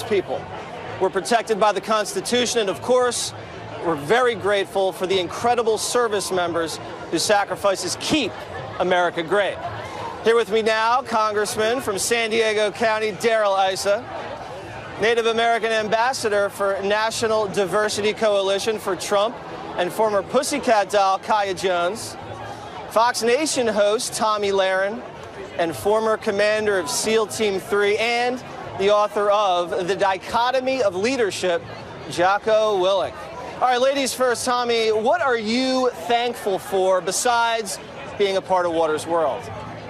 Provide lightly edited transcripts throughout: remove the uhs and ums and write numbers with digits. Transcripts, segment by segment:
people. We're protected by the Constitution, and of course, we're very grateful for the incredible service members whose sacrifices keep America great. Here with me now, Congressman from San Diego County, Darrell Issa, Native American Ambassador for National Diversity Coalition for Trump, and former Pussycat Doll Kaya Jones, Fox Nation host Tomi Lahren, and former commander of SEAL Team 3 and the author of The Dichotomy of Leadership, Jocko Willink. All right, ladies first, Tomi, what are you thankful for besides being a part of Water's World?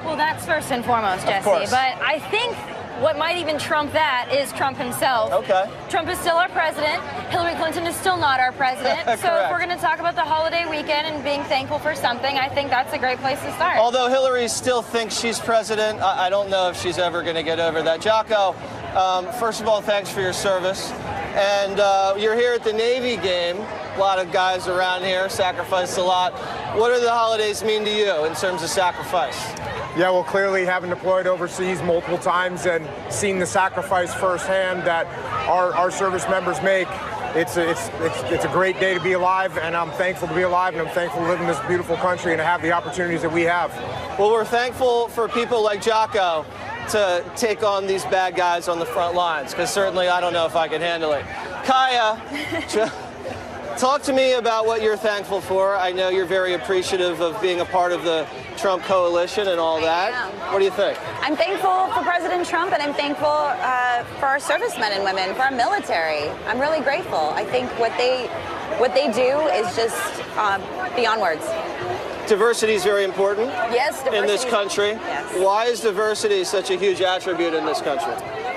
Well, that's first and foremost, Jesse. Of course. But I think what might even trump that is Trump himself. Okay. Trump is still our president. Hillary Clinton is still not our president. So if we're going to talk about the holiday weekend and being thankful for something, I think that's a great place to start. Although Hillary still thinks she's president, I don't know if she's ever going to get over that. Jocko, first of all, thanks for your service. And you're here at the Navy game. A lot of guys around here sacrificed a lot. What do the holidays mean to you in terms of sacrifice? Yeah, well, clearly having deployed overseas multiple times and seen the sacrifice firsthand that our service members make, it's a great day to be alive, and I'm thankful to be alive, and I'm thankful to live in this beautiful country and to have the opportunities that we have. Well, we're thankful for people like Jocko to take on these bad guys on the front lines, because certainly I don't know if I can handle it. Kaya, talk to me about what you're thankful for. I know you're very appreciative of being a part of the Trump coalition and all that. What do you think? I'm thankful for President Trump, and I'm thankful for our servicemen and women, for our military. I'm really grateful. I think what they do is just beyond words. Diversity is very important. Yes, diversity in this country. Yes. Why is diversity such a huge attribute in this country?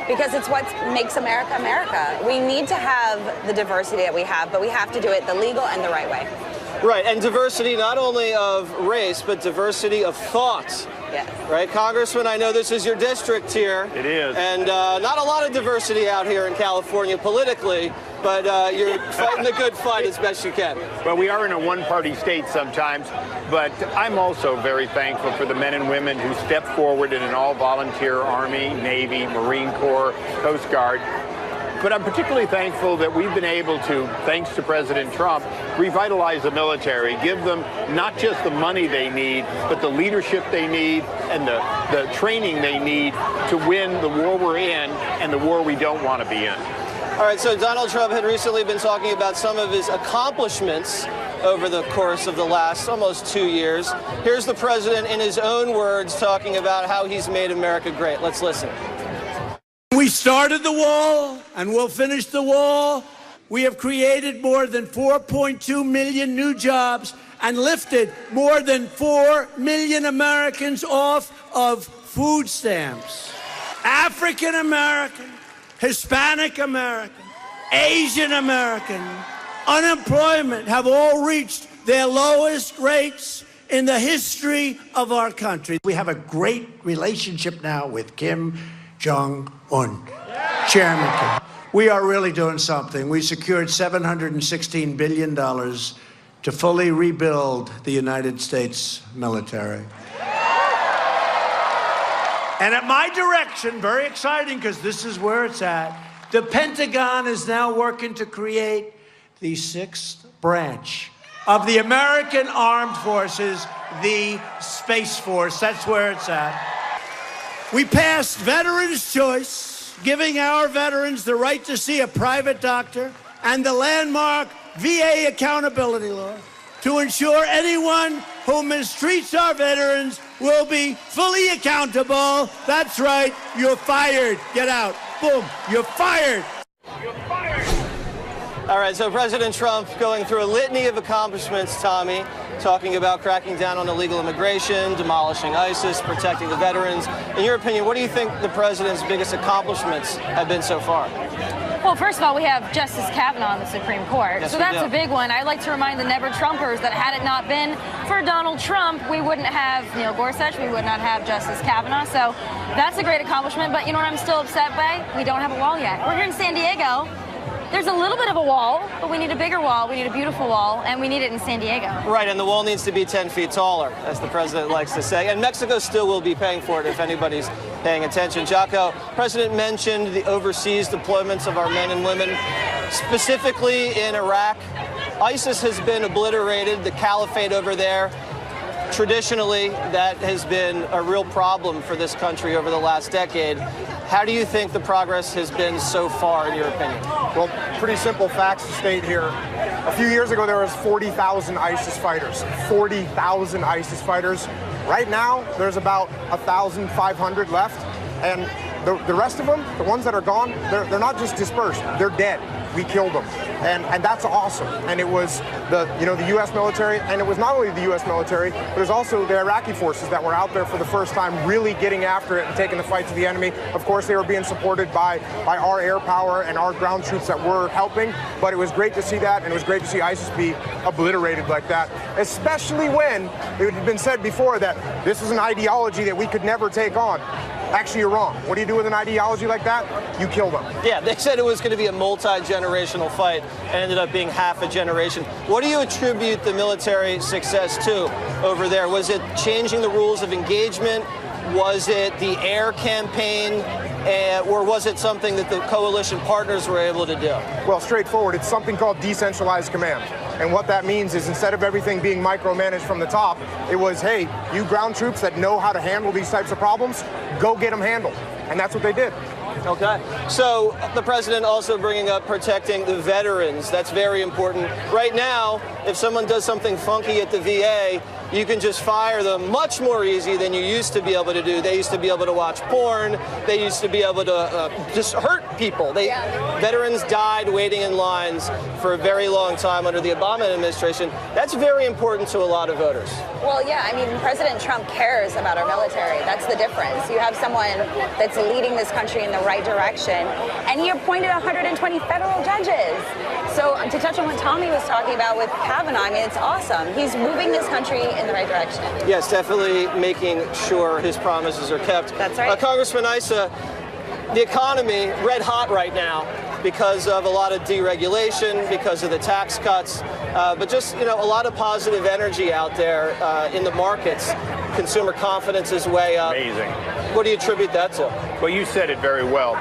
Because it's what makes America America. We need to have the diversity that we have, but we have to do it the legal and the right way. Right, and diversity not only of race, but diversity of thought. Yes. Right, Congressman, I know this is your district here. It is. And not a lot of diversity out here in California politically, but you're fighting the good fight as best you can. Well, we are in a one-party state sometimes, but I'm also very thankful for the men and women who step forward in an all-volunteer Army, Navy, Marine Corps, Coast Guard. But I'm particularly thankful that we've been able to, thanks to President Trump, revitalize the military, give them not just the money they need, but the leadership they need and the training they need to win the war we're in and the war we don't want to be in. All right, so Donald Trump had recently been talking about some of his accomplishments over the course of the last almost 2 years. Here's the president in his own words talking about how he's made America great. Let's listen. We started the wall, and we'll finish the wall. We have created more than 4.2 million new jobs and lifted more than 4 million Americans off of food stamps. African American, Hispanic American, Asian American, unemployment have all reached their lowest rates in the history of our country. We have a great relationship now with Kim Jong-un, Chairman Kim. We are really doing something. We secured $716 billion to fully rebuild the United States military. And at my direction, very exciting because this is where it's at, the Pentagon is now working to create the 6th branch of the American Armed Forces, the Space Force. That's where it's at. We passed Veterans' Choice, giving our veterans the right to see a private doctor, and the landmark VA accountability law to ensure anyone who mistreats our veterans will be fully accountable. That's right, you're fired. Get out. Boom, you're fired. You're fired. All right, so President Trump going through a litany of accomplishments, Tomi, talking about cracking down on illegal immigration, demolishing ISIS, protecting the veterans. In your opinion, what do you think the president's biggest accomplishments have been so far? Well, first of all, we have Justice Kavanaugh on the Supreme Court. Yes, so that's a big one. I'd like to remind the never-Trumpers that had it not been for Donald Trump, we wouldn't have Neil Gorsuch, we would not have Justice Kavanaugh. So that's a great accomplishment. But you know what I'm still upset by? We don't have a wall yet. We're here in San Diego. There's a little bit of a wall, but we need a bigger wall. We need a beautiful wall, and we need it in San Diego. Right, and the wall needs to be 10 feet taller, as the president likes to say. And Mexico still will be paying for it if anybody's paying attention. Jocko, President mentioned the overseas deployments of our men and women, specifically in Iraq. ISIS has been obliterated, the caliphate over there. Traditionally, that has been a real problem for this country over the last decade. How do you think the progress has been so far, in your opinion? Well, pretty simple facts to state here. A few years ago, there was 40,000 ISIS fighters. 40,000 ISIS fighters. Right now, there's about 1,500 left. And the rest of them, the ones that are gone, they're not just dispersed. They're dead. We killed them. And that's awesome. And it was the U.S. military, and it was not only the U.S. military, but it was also the Iraqi forces that were out there for the first time really getting after it and taking the fight to the enemy. Of course, they were being supported by our air power and our ground troops that were helping, but it was great to see that, and it was great to see ISIS be obliterated like that, especially when it had been said before that this is an ideology that we could never take on. Actually, you're wrong. What do you do with an ideology like that? You kill them. Yeah, they said it was going to be a multi-generational fight and ended up being half a generation. What do you attribute the military success to over there? Was it changing the rules of engagement? Was it the air campaign? Or was it something that the coalition partners were able to do? Well, straightforward. It's something called decentralized command. And what that means is instead of everything being micromanaged from the top, it was, hey, you ground troops that know how to handle these types of problems, go get them handled. And that's what they did. Okay. So the president also bringing up protecting the veterans. That's very important. Right now, if someone does something funky at the VA, you can just fire them much more easy than you used to be able to do. They used to be able to watch porn. They used to be able to just hurt people. Veterans died waiting in lines for a very long time under the Obama administration. That's very important to a lot of voters. Well, yeah, I mean, President Trump cares about our military. That's the difference. You have someone that's leading this country in the right direction, and he appointed 120 federal judges. So to touch on what Tommy was talking about with Kavanaugh, I mean, it's awesome. He's moving this country in the right direction. Yes, definitely making sure his promises are kept. That's right. Congressman Issa, the economy red hot right now because of a lot of deregulation, because of the tax cuts, but just a lot of positive energy out there in the markets. Consumer confidence is way up. Amazing. What do you attribute that to? Well, you said it very well.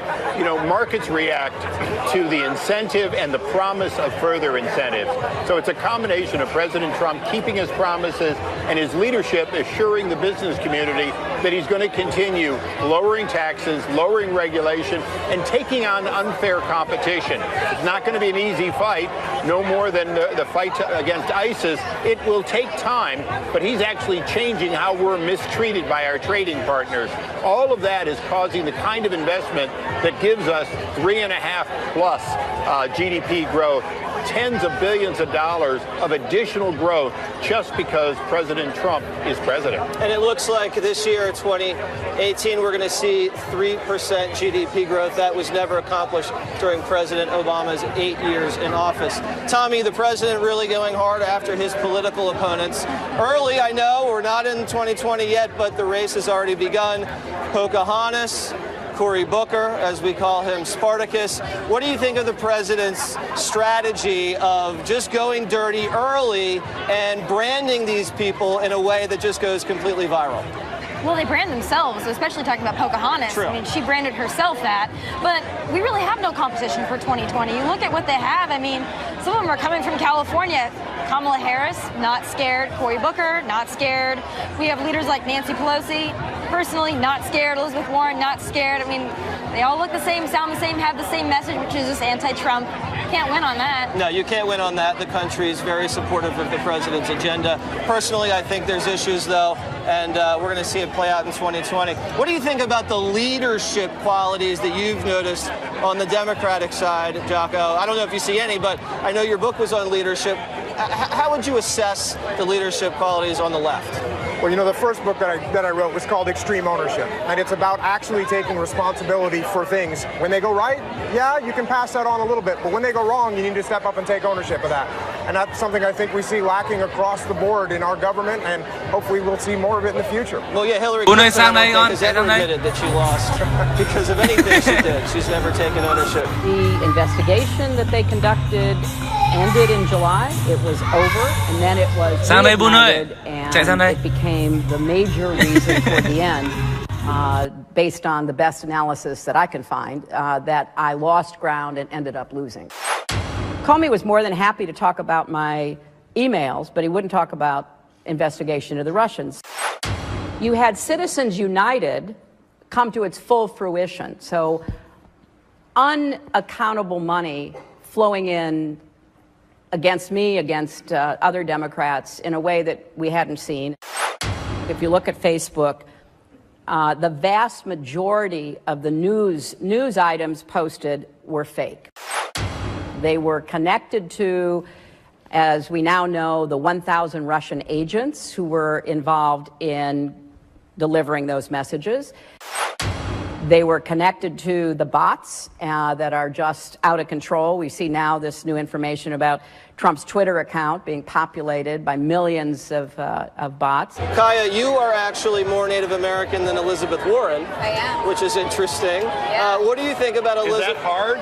Markets react to the incentive and the promise of further incentives. So it's a combination of President Trump keeping his promises and his leadership assuring the business community that he's going to continue lowering taxes, lowering regulation, and taking on unfair competition. It's not going to be an easy fight, no more than the fight against ISIS. It will take time, but he's actually changing how we're mistreated by our trading partners. All of that is causing the kind of investment that gives us 3.5+ GDP growth, tens of billions of dollars of additional growth just because President Trump is president. And it looks like this year, 2018, we're going to see 3% GDP growth. That was never accomplished during President Obama's 8 years in office. Tommy, the president really going hard after his political opponents. Early, I know, we're not in 2020 yet, but the race has already begun. Pocahontas, Cory Booker, as we call him, Spartacus. What do you think of the president's strategy of just going dirty early and branding these people in a way that just goes completely viral? Well, they brand themselves, especially talking about Pocahontas. True. I mean, she branded herself that. But we really have no competition for 2020. You look at what they have. I mean, some of them are coming from California. Kamala Harris, not scared. Cory Booker, not scared. We have leaders like Nancy Pelosi, personally not scared. Elizabeth Warren, not scared. I mean, they all look the same, sound the same, have the same message, which is just anti-Trump. Can't win on that. No, you can't win on that. The country is very supportive of the president's agenda. Personally, I think there's issues, though, and we're going to see it play out in 2020. What do you think about the leadership qualities that you've noticed on the Democratic side, Jocko? I don't know if you see any, but I know your book was on leadership. How would you assess the leadership qualities on the left? Well, the first book that I wrote was called Extreme Ownership, and it's about actually taking responsibility for things. When they go right, yeah, you can pass that on a little bit, but when they go wrong, you need to step up and take ownership of that. And that's something I think we see lacking across the board in our government, and hopefully we'll see more of it in the future. Well, yeah, Hillary Clinton, I don't think, has ever admitted that she lost because of anything she did. She's never taken ownership. The investigation that they conducted ended in July. It was over, and then it was reignited, and it became the major reason for the end. based on the best analysis that I can find, that I lost ground and ended up losing. Comey was more than happy to talk about my emails, but he wouldn't talk about investigation of the Russians. You had Citizens United come to its full fruition. So unaccountable money flowing in against me, against other Democrats in a way that we hadn't seen. If you look at Facebook, the vast majority of the news items posted were fake. They were connected to, as we now know, the 1,000 Russian agents who were involved in delivering those messages. They were connected to the bots that are just out of control. We see now this new information about Trump's Twitter account being populated by millions of bots. Kaya, you are actually more Native American than Elizabeth Warren. I am. Which is interesting. Yeah. What do you think about Elizabeth? Is that hard?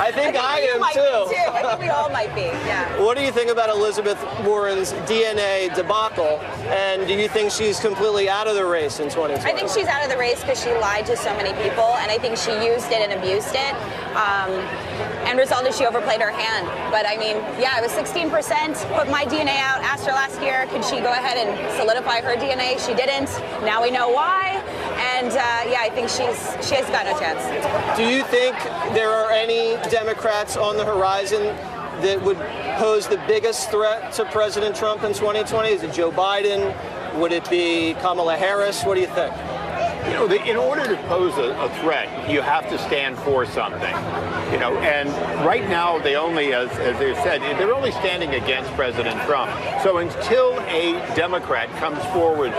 I think I am too. I think we all might be, yeah. What do you think about Elizabeth Warren's DNA debacle? And do you think she's completely out of the race in 2020? I think she's out of the race because she lied to so many people, and I think she used it and abused it. End result is she overplayed her hand. But I mean, yeah, it was 16%, put my DNA out, asked her last year, could she go ahead and solidify her DNA? She didn't. Now we know why. And yeah, I think she has got no chance. Do you think there are any Democrats on the horizon that would pose the biggest threat to President Trump in 2020? Is it Joe Biden? Would it be Kamala Harris? What do you think? You know, in order to pose a threat, you have to stand for something. You know, and right now they only, as they've said, they're only standing against President Trump. So until a Democrat comes forward,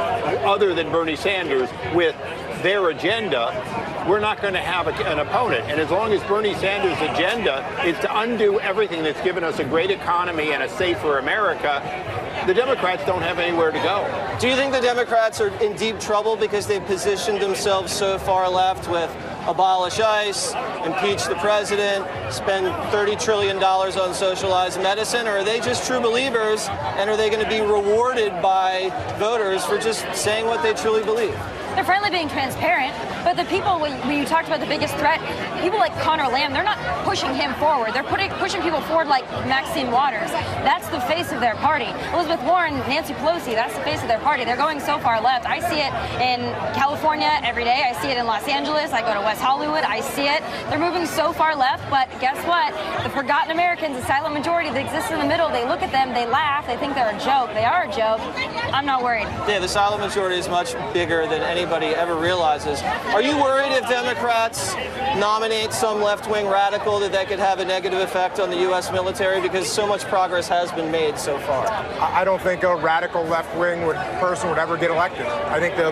other than Bernie Sanders, with their agenda, we're not going to have an opponent. And as long as Bernie Sanders' agenda is to undo everything that's given us a great economy and a safer America, the Democrats don't have anywhere to go. Do you think the Democrats are in deep trouble because they've positioned themselves so far left with abolish ICE, impeach the president, spend $30 trillion on socialized medicine, or are they just true believers, and are they going to be rewarded by voters for just saying what they truly believe? They're finally being transparent, but the people, when you talked about the biggest threat, people like Conor Lamb, they're not pushing him forward. They're pushing people forward like Maxine Waters. That's the face of their party. Elizabeth Warren, Nancy Pelosi, that's the face of their party. They're going so far left. I see it in California every day. I see it in Los Angeles. I go to West Hollywood. I see it. They're moving so far left, but guess what? The forgotten Americans, the silent majority that exists in the middle, they look at them, they laugh, they think they're a joke. They are a joke. I'm not worried. Yeah, the silent majority is much bigger than anybody ever realizes. Are you worried if Democrats nominate some left-wing radical that could have a negative effect on the U.S. military? Because so much progress has been made so far. I don't think a radical left-wing person would ever get elected. I think the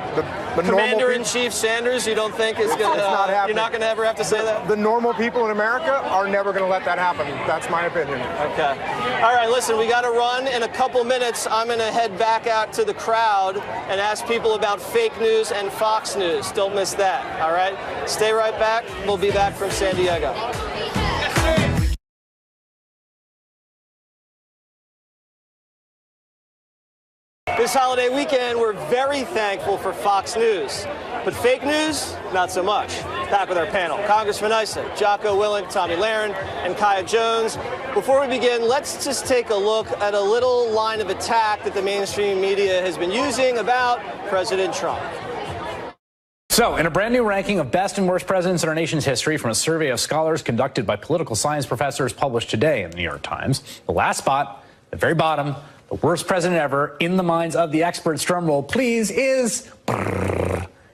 Commander-in-Chief Sanders, you don't think is going to? You're not going to ever have to say that? The normal people in America are never going to let that happen. That's my opinion. Okay. All right, listen, we got to run. In a couple minutes, I'm going to head back out to the crowd and ask people about fake news and Fox News. Don't miss that, all right? Stay right back. We'll be back from San Diego. This holiday weekend, we're very thankful for Fox News. But fake news, not so much. Back with our panel, Congressman Issa, Jocko Willink, Tomi Lahren, and Kaya Jones. Before we begin, let's just take a look at a little line of attack that the mainstream media has been using about President Trump. So, in a brand new ranking of best and worst presidents in our nation's history from a survey of scholars conducted by political science professors published today in the New York Times, the last spot, the very bottom, the worst president ever in the minds of the experts, drumroll please, is,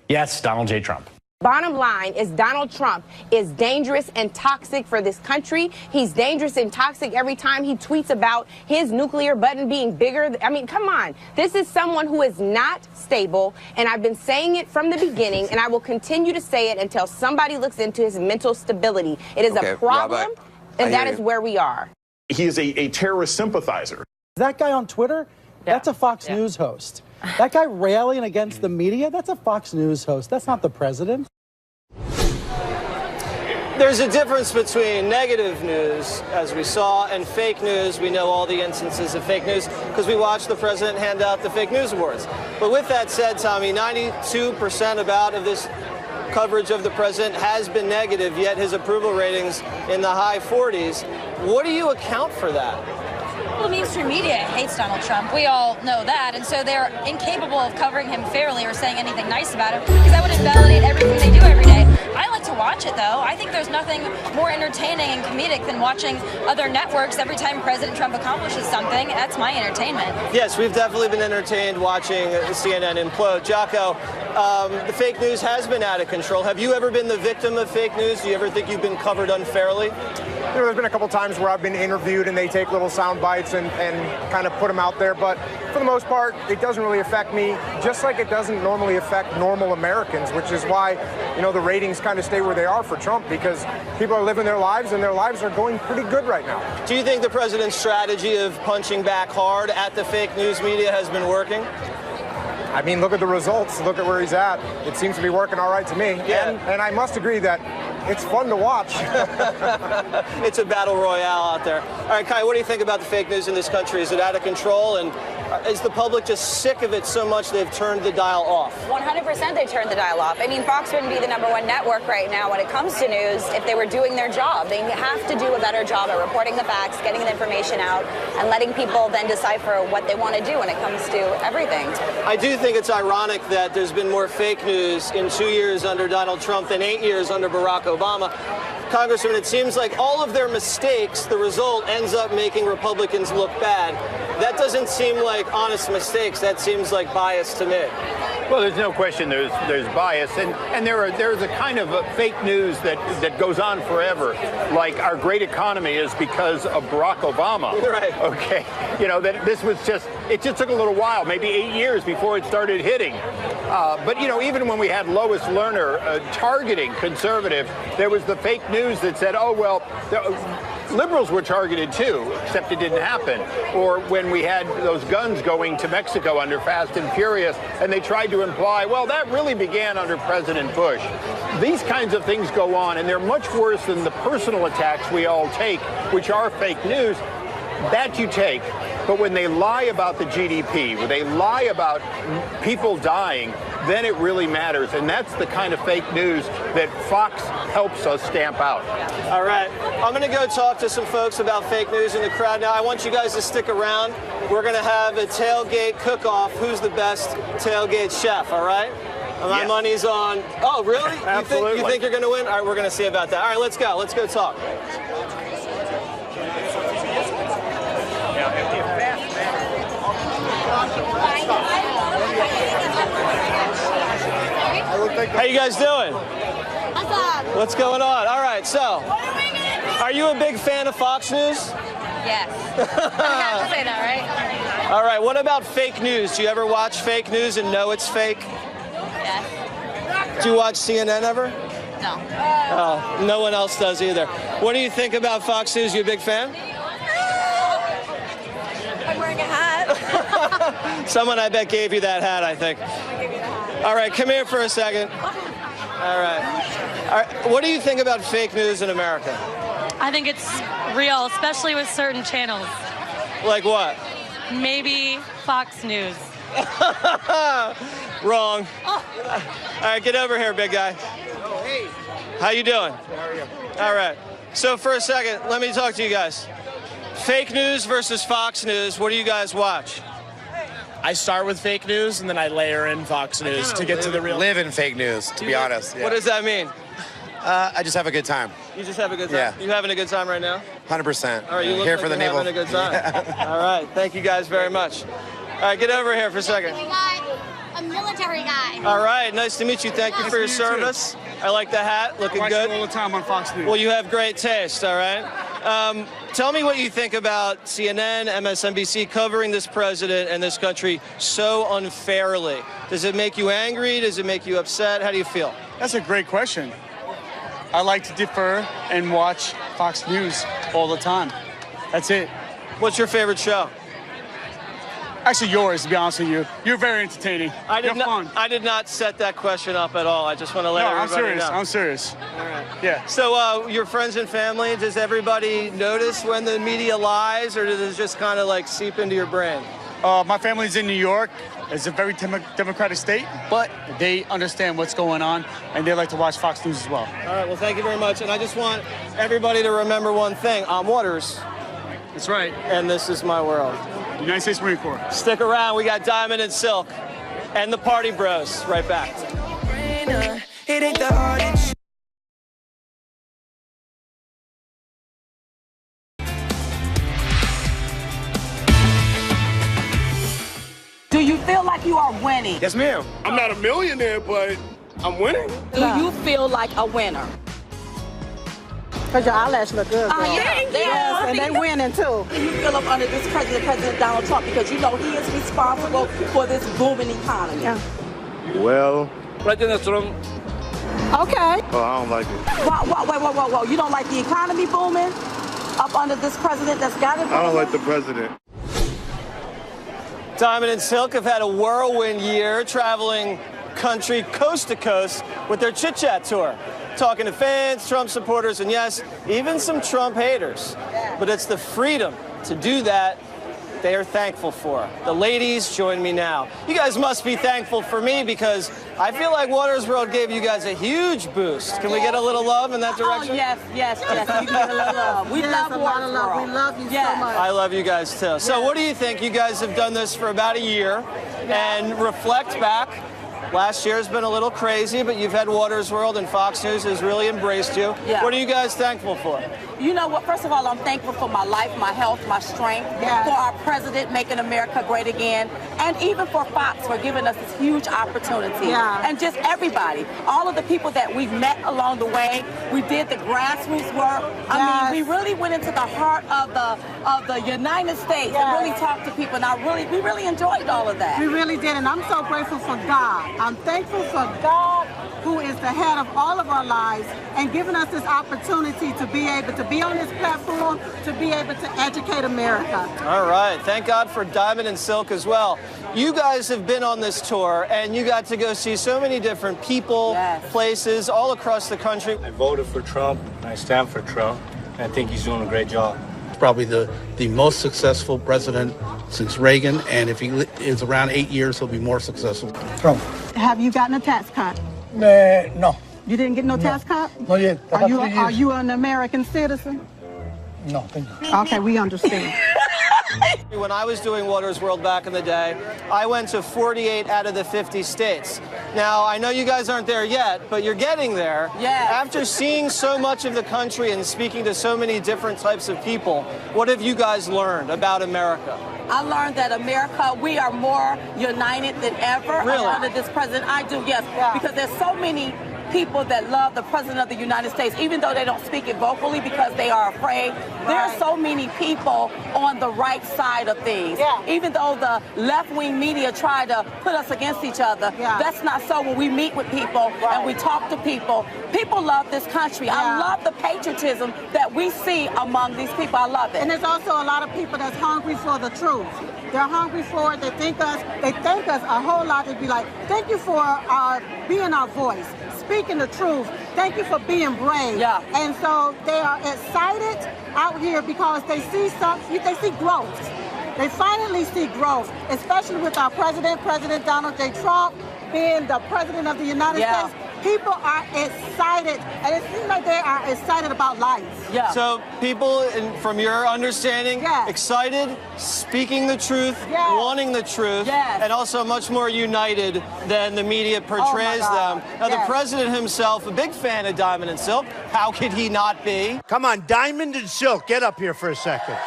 yes, Donald J. Trump. Bottom line is Donald Trump is dangerous and toxic for this country. He's dangerous and toxic every time he tweets about his nuclear button being bigger. I mean, come on. This is someone who is not stable, and I've been saying it from the beginning, and I will continue to say it until somebody looks into his mental stability. It is a problem, Rob, and that is where we are. He is a terrorist sympathizer. That guy on Twitter, that's a Fox News host. That guy rallying against the media, that's a Fox News host. That's not the president. There's a difference between negative news, as we saw, and fake news. We know all the instances of fake news because we watched the president hand out the fake news awards. But with that said, Tommy, 92% about of this coverage of the president has been negative, yet his approval ratings in the high 40s. What do you account for that? Well, the mainstream media hates Donald Trump. We all know that, and so they're incapable of covering him fairly or saying anything nice about him because that would invalidate everything they do every day. I like to watch it, though. I think there's nothing more entertaining and comedic than watching other networks every time President Trump accomplishes something. That's my entertainment. Yes, we've definitely been entertained watching CNN implode. Jocko, the fake news has been out of control. Have you ever been the victim of fake news? Do you ever think you've been covered unfairly? You know, there's been a couple times where I've been interviewed and they take little sound bites and kind of put them out there, but for the most part, it doesn't really affect me, just like it doesn't normally affect normal Americans, which is why, you know, the ratings kind of stay where they are for Trump, because people are living their lives and their lives are going pretty good right now. Do you think the president's strategy of punching back hard at the fake news media has been working? I mean, look at the results. Look at where he's at. It seems to be working all right to me. Yeah. And I must agree that it's fun to watch. It's a battle royale out there. All right, Kai, what do you think about the fake news in this country? Is it out of control? And is the public just sick of it so much they've turned the dial off? 100% they turned the dial off. I mean, Fox wouldn't be the #1 network right now when it comes to news if they were doing their job. They have to do a better job at reporting the facts, getting the information out, and letting people then decipher what they want to do when it comes to everything. I do think it's ironic that there's been more fake news in 2 years under Donald Trump than 8 years under Barack Obama. Congressman, it seems like all of their mistakes, the result ends up making Republicans look bad. That doesn't seem like honest mistakes. That seems like bias to me. Well, there's no question there's bias, and there's a kind of a fake news that goes on forever, like our great economy is because of Barack Obama. Right. Okay. You know, that this was it just took a little while, maybe 8 years before it started hitting. But, you know, even when we had Lois Lerner targeting conservative, there was the fake news that said, oh, well, liberals were targeted too, except it didn't happen. Or when we had those guns going to Mexico under Fast and Furious, and they tried to imply, well, that really began under President Bush. These kinds of things go on, and they're much worse than the personal attacks we all take, which are fake news. That you take. But when they lie about the GDP, when they lie about people dying, then it really matters. And that's the kind of fake news that Fox helps us stamp out. All right. I'm going to go talk to some folks about fake news in the crowd now. I want you guys to stick around. We're going to have a tailgate cook-off. Who's the best tailgate chef, all right? My Yes. money's on... Oh, really? Absolutely. You think you're going to win? All right, we're going to see about that. All right, let's go. Let's go talk. How you guys doing? What's up? What's going on? All right, so, are you a big fan of Fox News? Yes. I have to say that, right? All right, what about fake news? Do you ever watch fake news and know it's fake? Yes. Do you watch CNN ever? No. Oh, no one else does either. What do you think about Fox News? You a big fan? I'm wearing a hat. Someone, I bet, gave you that hat, I think. All right, come here for a second. All right. What do you think about fake news in America? I think it's real, especially with certain channels. Like what? Maybe Fox News. Wrong. All right, get over here, big guy. How you doing? How are you? All right. So for a second, let me talk to you guys. Fake news versus Fox News. What do you guys watch? I start with fake news and then I layer in Fox News to get to the real. Live in fake news, to be honest. Yeah. What does that mean? I just have a good time. You just have a good time? Yeah. You having a good time right now? 100%. All right, you look here like for the you're naval. having a good time. All right, thank you guys very much. All right, get over here for a second. We got a military guy. All right, nice to meet you. Thank you for your service. I like the hat, looking good. all the time on Fox News. Well, you have great taste, all right? Tell me what you think about CNN, MSNBC covering this president and this country so unfairly. Does it make you angry? Does it make you upset? How do you feel? That's a great question. I like to defer and watch Fox News all the time. That's it. What's your favorite show? Actually, yours, to be honest with you. You're very entertaining. You're fun. I did not set that question up at all. I just want to let everybody know. I'm serious. All right. Yeah. So your friends and family, does everybody notice when the media lies, or does it just kind of like seep into your brain? My family's in New York. It's a very democratic state, but they understand what's going on, and they like to watch Fox News as well. All right, well, thank you very much. And I just want everybody to remember one thing. I'm Waters. That's right. And this is my world. United States Marine Corps. Stick around. We got Diamond and Silk and the Party Bros right back. It ain't the hard and Do you feel like you are winning? Yes, ma'am. I'm not a millionaire, but I'm winning. Do you feel like a winner? Because your eyelashes look good, girl. Yes, and they winning too. Do you feel up under this President Donald Trump because you know he is responsible for this booming economy? Yeah. Well, President Trump. Okay. Oh, I don't like it. Whoa. You don't like the economy booming up under this president that's got it booming? I don't like the president. Diamond and Silk have had a whirlwind year traveling country coast to coast with their Chit Chat tour, talking to fans, Trump supporters, and yes, even some Trump haters. But it's the freedom to do that they are thankful for. The ladies join me now. You guys must be thankful for me because I feel like Waters World gave you guys a huge boost. Can we get a little love in that direction? Oh, yes. You can get a little love. We love Waters World. We love you so much. I love you guys too. So what do you think? You guys have done this for about a year and reflect back. Last year's been a little crazy, but you've had Waters World and Fox News has really embraced you. Yeah. What are you guys thankful for? You know what? First of all, I'm thankful for my life, my health, my strength, for our president making America great again, and even for Fox for giving us this huge opportunity. Yeah. And just everybody, all of the people that we've met along the way. We did the grassroots work. I mean, we really went into the heart of the United States and really talked to people, and we really enjoyed all of that. We really did, and I'm so grateful for God. I'm thankful for God, who is the head of all of our lives, and giving us this opportunity to be able to be on this platform, to be able to educate America. All right. Thank God for Diamond and Silk as well. You guys have been on this tour, and you got to go see so many different people, places, all across the country. I voted for Trump, and I stand for Trump, and I think he's doing a great job. Probably the most successful president since Reagan, and if he is around 8 years, he'll be more successful. Trump. Have you gotten a tax cut? No. You didn't get no tax cut? Not yet. Are you an American citizen? No, thank you. Okay, we understand. When I was doing Waters World back in the day, I went to 48 out of the 50 states. Now, I know you guys aren't there yet, but you're getting there. Yeah. After seeing so much of the country and speaking to so many different types of people, what have you guys learned about America? I learned that America, we are more united than ever under this president. I do, yes, because there's so many people that love the president of the United States, even though they don't speak it vocally because they are afraid. There are so many people on the right side of things. Even though the left-wing media try to put us against each other, that's not so. When we meet with people and we talk to people, people love this country. I love the patriotism that we see among these people. I love it. And there's also a lot of people that's hungry for the truth. They're hungry for it. They thank us a whole lot. They'd be like, thank you for being our voice, speaking the truth. Thank you for being brave. And so they are excited out here because they see growth. They finally see growth, especially with our president, President Donald J. Trump, being the president of the United States. People are excited, and it seems like they are excited about life. So people, from your understanding, excited, speaking the truth, wanting the truth, and also much more united than the media portrays them. Now, the president himself, a big fan of Diamond and Silk. How could he not be? Come on, Diamond and Silk, get up here for a second.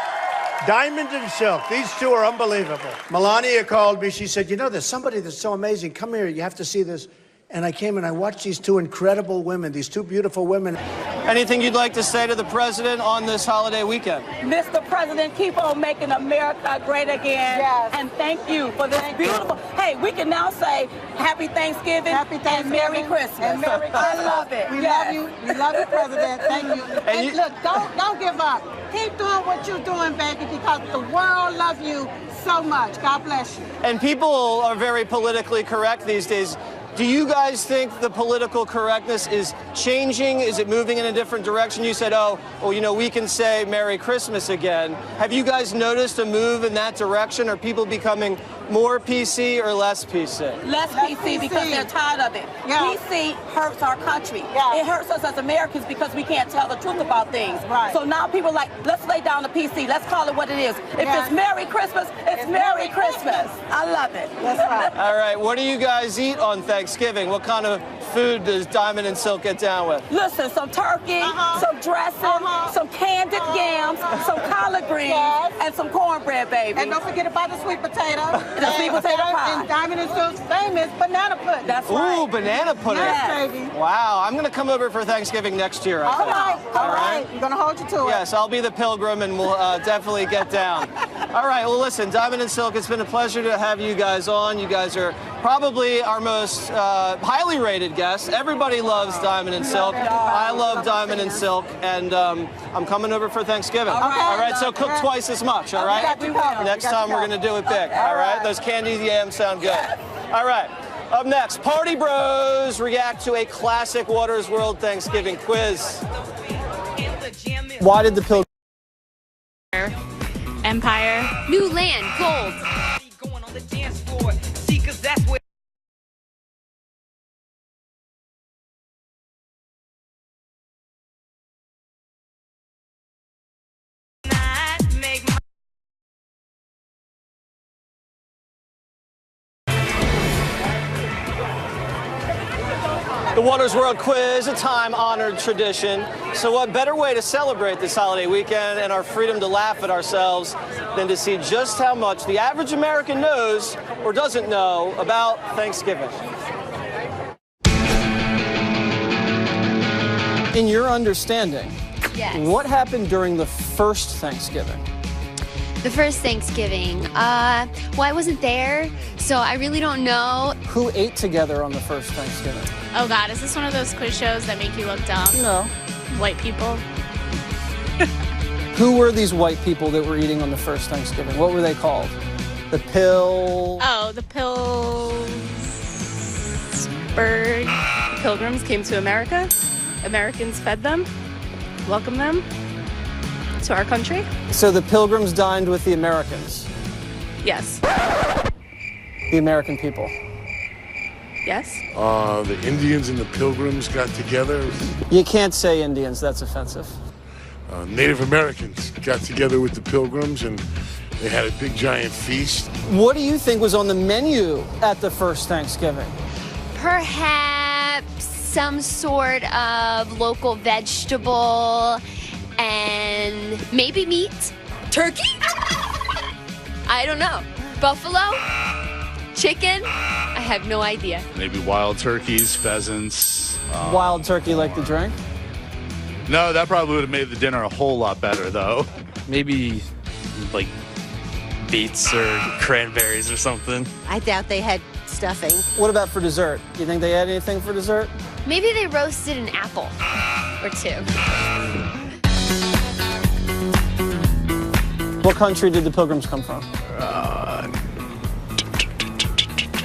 Diamond and Silk, these two are unbelievable. Melania called me, she said, you know, there's somebody that's so amazing. Come here, you have to see this. And I came and I watched these two incredible women, these two beautiful women. Anything you'd like to say to the president on this holiday weekend? Mr. President, keep on making America great again. Yes. And thank you for this beautiful. Hey, we can now say Happy Thanksgiving, and Merry Christmas. And Merry Christmas. I love it. We love you. We love you, President. Thank you. And look, don't give up. Keep doing what you're doing, baby, because the world loves you so much. God bless you. And people are very politically correct these days. Do you guys think the political correctness is changing? Is it moving in a different direction? You said, oh, well, you know, we can say Merry Christmas again. Have you guys noticed a move in that direction? Are people becoming more PC or less PC? Less PC because they're tired of it. Yeah. PC hurts our country. Yeah. It hurts us as Americans because we can't tell the truth about things. Right. So now people are like, let's lay down the PC. Let's call it what it is. If it's Merry Christmas, it's Merry Christmas. I love it. That's right. All right. What do you guys eat on Thanksgiving? What kind of food does Diamond and Silk get down with? Listen, some turkey, some dressing, some candied yams, some collard greens, and some cornbread, baby. And don't forget about the sweet potato. The sweet potato pie. And Diamond and Silk's famous banana pudding. That's right. Ooh, banana pudding. Yes, baby. Wow. I'm going to come over for Thanksgiving next year. All right. We're going to hold you to it. Yes, I'll be the pilgrim and we'll definitely get down. All right. Well, listen, Diamond and Silk, it's been a pleasure to have you guys on. You guys are probably our most highly rated guests. Everybody loves Diamond and Silk. I love Diamond and Silk, and I'm coming over for Thanksgiving. All right, so cook twice as much, all right? Next time we're going to do it big, all right? Those candied yams sound good. All right, up next, Party Bros react to a classic Water's World Thanksgiving quiz. Why did the Pilgrims... Empire. New land, gold. The Water's World Quiz, a time-honored tradition. So what better way to celebrate this holiday weekend and our freedom to laugh at ourselves than to see just how much the average American knows or doesn't know about Thanksgiving. In your understanding, what happened during the first Thanksgiving? The first Thanksgiving. Well, I wasn't there, so I really don't know. Who ate together on the first Thanksgiving? Oh, God, is this one of those quiz shows that make you look dumb? No. White people? Who were these white people that were eating on the first Thanksgiving? What were they called? The Oh, the Pillsbury Pilgrims came to America. Americans fed them, welcomed them to our country. So the Pilgrims dined with the Americans? Yes. The American people? Yes. The Indians and the Pilgrims got together. You can't say Indians, that's offensive. Native Americans got together with the Pilgrims and they had a big giant feast. What do you think was on the menu at the first Thanksgiving? Perhaps some sort of local vegetable and maybe meat. Turkey? I don't know. Buffalo? Chicken? I have no idea. Maybe wild turkeys, pheasants. Wild turkey like the drink? No, that probably would have made the dinner a whole lot better, though. Maybe, like, beets or cranberries or something. I doubt they had stuffing. What about for dessert? Do you think they had anything for dessert? Maybe they roasted an apple or two. What country did the Pilgrims come from?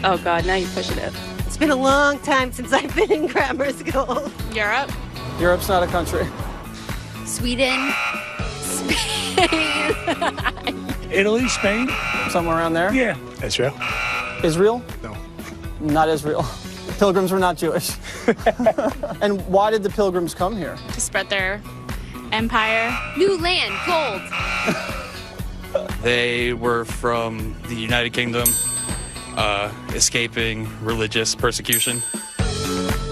Oh, God, now you're pushing it. It's been a long time since I've been in grammar school. Europe? Europe's not a country. Sweden? Spain? Italy, Spain? Somewhere around there? Yeah. Israel. Israel? No. Not Israel. The Pilgrims were not Jewish. And why did the Pilgrims come here? To spread their empire. New land, gold. They were from the United Kingdom, escaping religious persecution.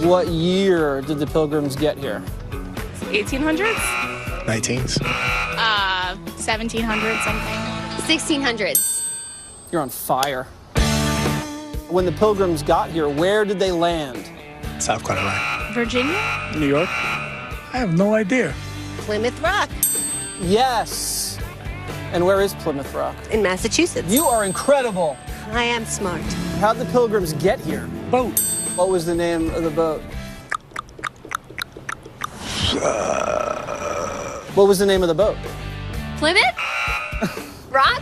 What year did the Pilgrims get here? 1800s? 19s. 1700s something. 1600s. You're on fire. When the Pilgrims got here, where did they land? South Carolina. Virginia? New York? I have no idea. Plymouth Rock. Yes. And where is Plymouth Rock? In Massachusetts. You are incredible. I am smart. How'd the Pilgrims get here? Boat. What was the name of the boat? What was the name of the boat? Plymouth? Rock?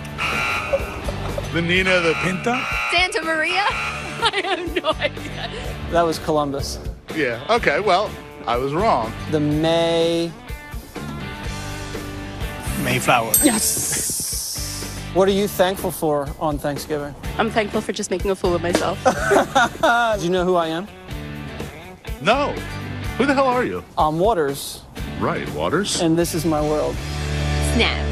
The Nina, the Pinta? Santa Maria? I have no idea. That was Columbus. Yeah. Okay. Well, I was wrong. The Mayflower. Yes. What are you thankful for on Thanksgiving? I'm thankful for just making a fool of myself. Do you know who I am? No. Who the hell are you? I'm Waters. Right, Waters. And this is my world. Snap.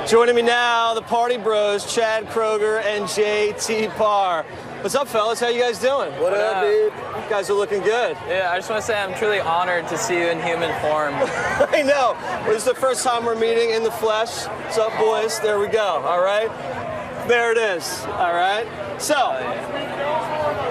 Joining me now, the Party Bros, Chad Kroger and JT Parr. What's up, fellas? How you guys doing? What up, dude? You guys are looking good. Yeah, I just want to say I'm truly honored to see you in human form. I know. This is the first time we're meeting in the flesh. What's up, boys? There we go. All right. There it is. All right. So,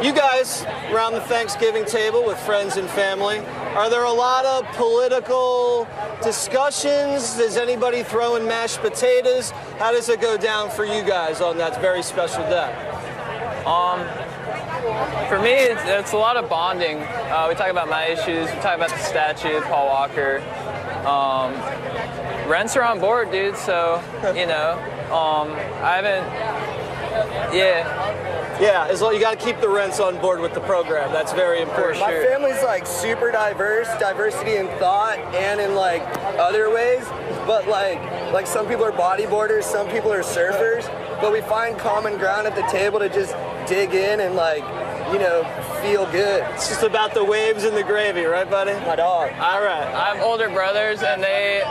you guys around the Thanksgiving table with friends and family. Are there a lot of political discussions? Is anybody throwing mashed potatoes? How does it go down for you guys on that very special day? For me, it's a lot of bonding. We talk about my issues. We talk about the statue, Paul Walker. Rents are on board, dude. So, you know, I haven't. Yeah, as long you got to keep the rents on board with the program. That's very important. For sure. My family's like super diverse, diversity in thought and in like other ways. But like some people are bodyboarders, some people are surfers. But we find common ground at the table to just dig in and like, you know, feel good. It's just about the waves and the gravy, right, buddy? My dog. All right. I have older brothers, and they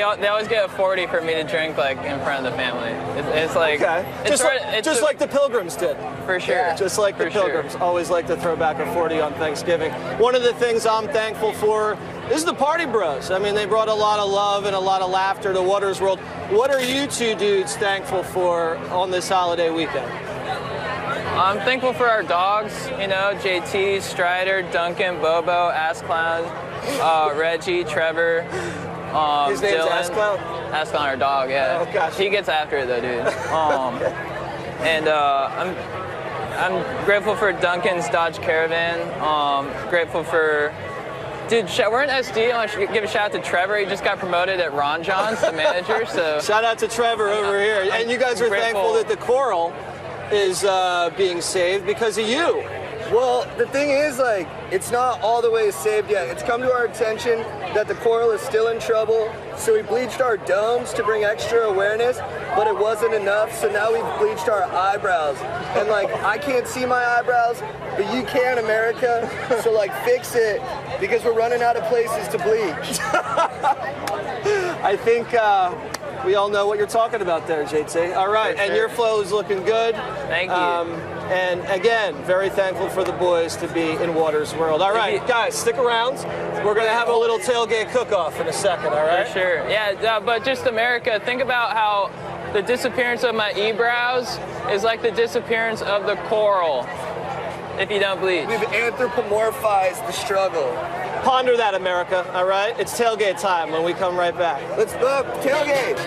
always get a 40 for me to drink like in front of the family. It's like just like the Pilgrims did. For sure. Yeah, just like the Pilgrims always like to throw back a 40 on Thanksgiving. One of the things I'm thankful for is the Party Bros. I mean, they brought a lot of love and a lot of laughter to Waters World. What are you two dudes thankful for on this holiday weekend? I'm thankful for our dogs, you know, JT, Strider, Duncan, Bobo, Ass Clown, Reggie, Trevor. His name's Dylan. Ass Clown? Ass Clown, our dog, yeah. Oh, gosh. He gets after it though, dude. And I'm grateful for Duncan's Dodge Caravan. Grateful for, dude, we're in SD. I want to give a shout out to Trevor. He just got promoted at Ron John's, the manager. So shout out to Trevor over here. And you guys are thankful that the coral is being saved because of you. Well, the thing is, like, it's not all the way saved yet. It's come to our attention that the coral is still in trouble, so we bleached our domes to bring extra awareness, but it wasn't enough, so now we've bleached our eyebrows. And, like, I can't see my eyebrows, but you can, America, so, like, fix it, because we're running out of places to bleach. I think we all know what you're talking about there, JT. All right, and your flow is looking good. Thank you. And again, very thankful for the boys to be in Waters World. All right, guys, stick around. We're going to have a little tailgate cook-off in a second, all right? For sure. Yeah, but just America, think about how the disappearance of my eyebrows is like the disappearance of the coral if you don't bleach. We've anthropomorphized the struggle. Ponder that, America, all right? It's tailgate time when we come right back. Let's go, tailgate.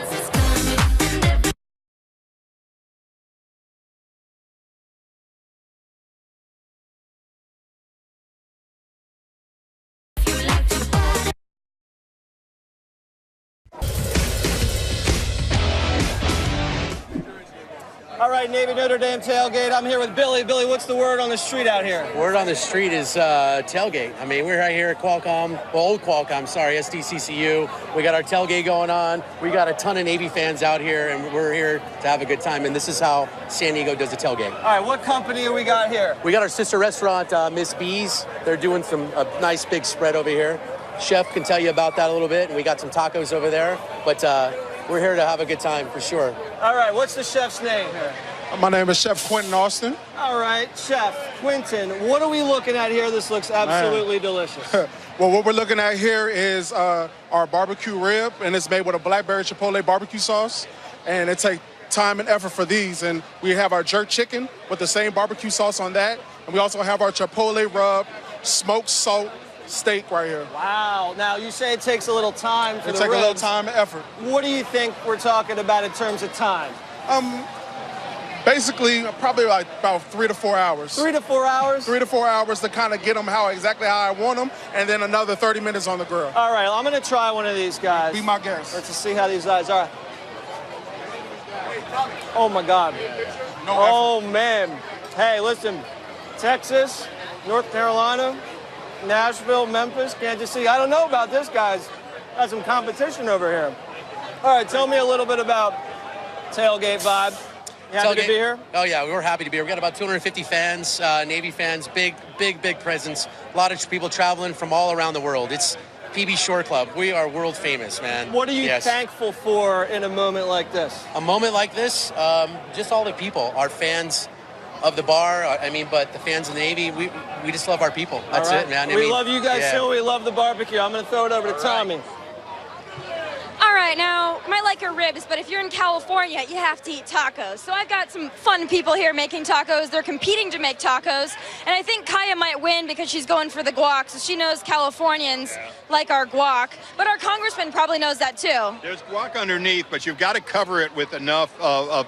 All right, Navy Notre Dame tailgate. I'm here with Billy. Billy, what's the word on the street out here? Word on the street is tailgate. I mean, we're right here at Qualcomm, well, old Qualcomm, sorry, SDCCU. We got our tailgate going on. We got a ton of Navy fans out here, and we're here to have a good time. And this is how San Diego does a tailgate. All right, what company have we got here? We got our sister restaurant, Miss B's. They're doing a nice big spread over here. Chef can tell you about that a little bit, and we got some tacos over there. But we're here to have a good time for sure. All right, what's the chef's name here? My name is Chef Quentin Austin. All right, Chef Quentin, what are we looking at here? This looks absolutely delicious. Well, what we're looking at here is our barbecue rib, and it's made with a blackberry chipotle barbecue sauce. And it takes time and effort for these. And we have our jerk chicken with the same barbecue sauce on that. And we also have our Chipotle rub smoked salt steak right here. Wow. Now, you say it takes a little time for the It takes a little ribs. time and effort. What do you think we're talking about in terms of time? Basically, probably like about 3 to 4 hours. 3 to 4 hours? 3 to 4 hours to kind of get them exactly how I want them, and then another 30 minutes on the grill. All right, I'm going to try one of these guys. Be my guest. Let's just see how these guys are. Oh, my God. No effort. Man. Hey, listen, Texas, North Carolina, Nashville, Memphis, Kansas City. I don't know about this, guys. Got some competition over here. All right, tell me a little bit about Tailgate Vibe. You happy to be here? Oh, yeah, we're happy to be here. We got about 250 fans, Navy fans, big presence. A lot of people traveling from all around the world. It's PB Shore Club. We are world famous, man. What are you thankful for in a moment like this? A moment like this, just all the people, our fans of the bar, but the fans of the Navy, we just love our people. That's it, man. We love you guys too. We love the barbecue. I'm going to throw it over to Tommy. All right, now, you might like your ribs, but if you're in California, you have to eat tacos. So I've got some fun people here making tacos. They're competing to make tacos. And I think Kaya might win because she's going for the guac, so she knows Californians like our guac. But our congressman probably knows that too. There's guac underneath, but you've got to cover it with enough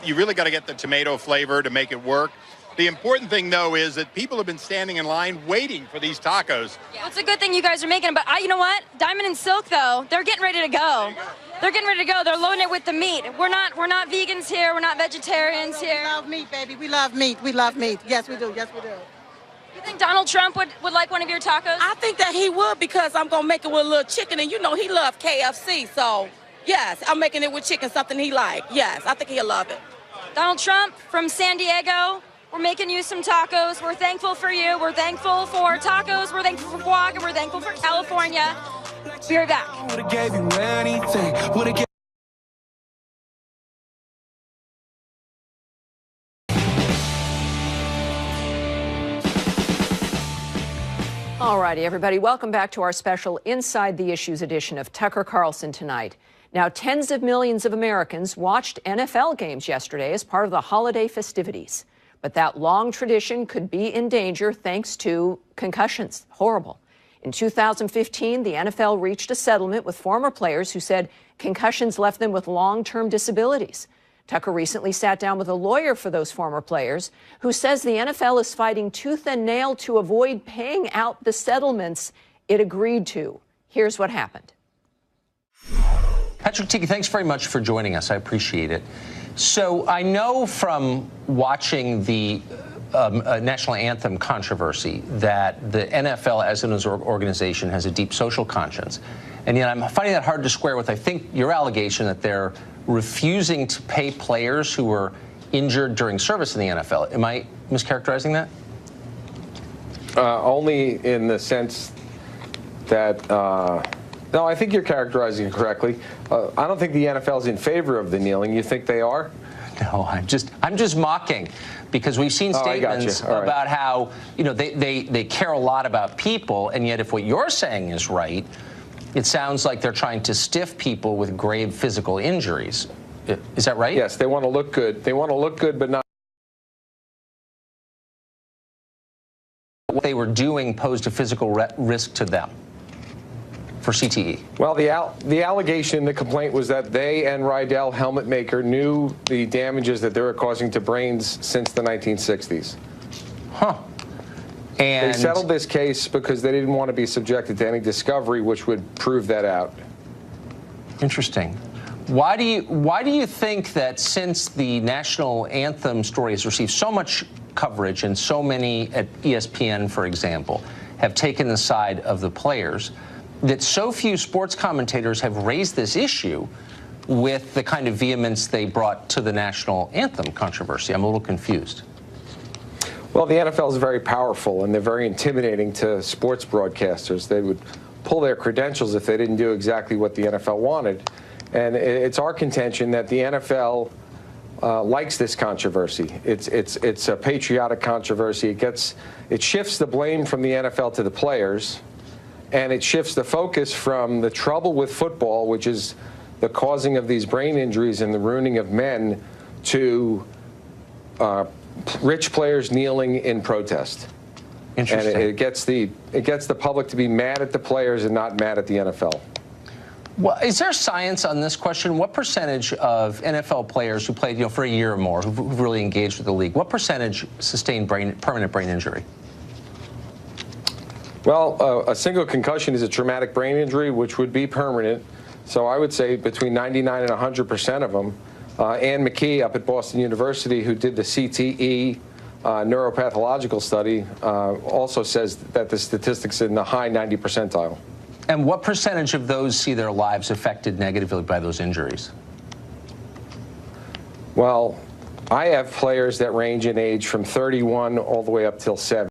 you really got to get the tomato flavor to make it work. The important thing, though, is that people have been standing in line waiting for these tacos. Yeah. Well, it's a good thing you guys are making them, but you know what? Diamond and Silk, though, they're getting ready to go. They're getting ready to go. They're loading it with the meat. We're not vegans here. We're not vegetarians here. We love meat, baby. We love meat. We love meat. Yes, we do. Yes, we do. You think Donald Trump would like one of your tacos? I think that he would because I'm going to make it with a little chicken, and you know he loves KFC, so yes, I'm making it with chicken, something he likes. Yes, I think he'll love it. Donald Trump from San Diego. We're making you some tacos. We're thankful for you. We're thankful for tacos. We're thankful for guac, and we're thankful for California. Be right back. Would've gave you anything. All righty, everybody. Welcome back to our special Inside the Issues edition of Tucker Carlson Tonight. Now, tens of millions of Americans watched NFL games yesterday as part of the holiday festivities. But that long tradition could be in danger thanks to concussions. Horrible. In 2015, the NFL reached a settlement with former players who said concussions left them with long-term disabilities. Tucker recently sat down with a lawyer for those former players who says the NFL is fighting tooth and nail to avoid paying out the settlements it agreed to. Here's what happened. Patrick Tiki, thanks very much for joining us. I appreciate it. So I know from watching the national anthem controversy that the NFL as an organization has a deep social conscience. And yet I'm finding that hard to square with, I think, your allegation that they're refusing to pay players who were injured during service in the NFL. Am I mischaracterizing that? Only in the sense that, no, I think you're characterizing it correctly. I don't think the NFL is in favor of the kneeling. You think they are? No, I'm just mocking, because we've seen statements about how, you know, they care a lot about people, and yet if what you're saying is right, it sounds like they're trying to stiff people with grave physical injuries. Is that right? Yes, they want to look good. They want to look good, but not. What they were doing posed a physical risk to them for CTE. Well, the allegation, the complaint was that they and Rydell, helmet maker, knew the damages that they were causing to brains since the 1960s. Huh. And they settled this case because they didn't want to be subjected to any discovery which would prove that out. Interesting. Why do you think that since the national anthem story has received so much coverage and so many at ESPN, for example, have taken the side of the players, that so few sports commentators have raised this issue with the kind of vehemence they brought to the national anthem controversy? I'm a little confused. Well, the NFL is very powerful, and they're very intimidating to sports broadcasters. They would pull their credentials if they didn't do exactly what the NFL wanted. And it's our contention that the NFL likes this controversy. It's a patriotic controversy. It shifts the blame from the NFL to the players, and it shifts the focus from the trouble with football, which is the causing of these brain injuries and the ruining of men, to rich players kneeling in protest. And it gets the public to be mad at the players and not mad at the NFL. Well, is there science on this question? What percentage of NFL players who played, for a year or more, who've really engaged with the league, what percentage sustain permanent brain injury? Well, a single concussion is a traumatic brain injury, which would be permanent. So I would say between 99 and 100% of them. Ann McKee up at Boston University, who did the CTE neuropathological study, also says that the statistics in the high 90 percentile. And what percentage of those see their lives affected negatively by those injuries? Well, I have players that range in age from 31 all the way up till 70.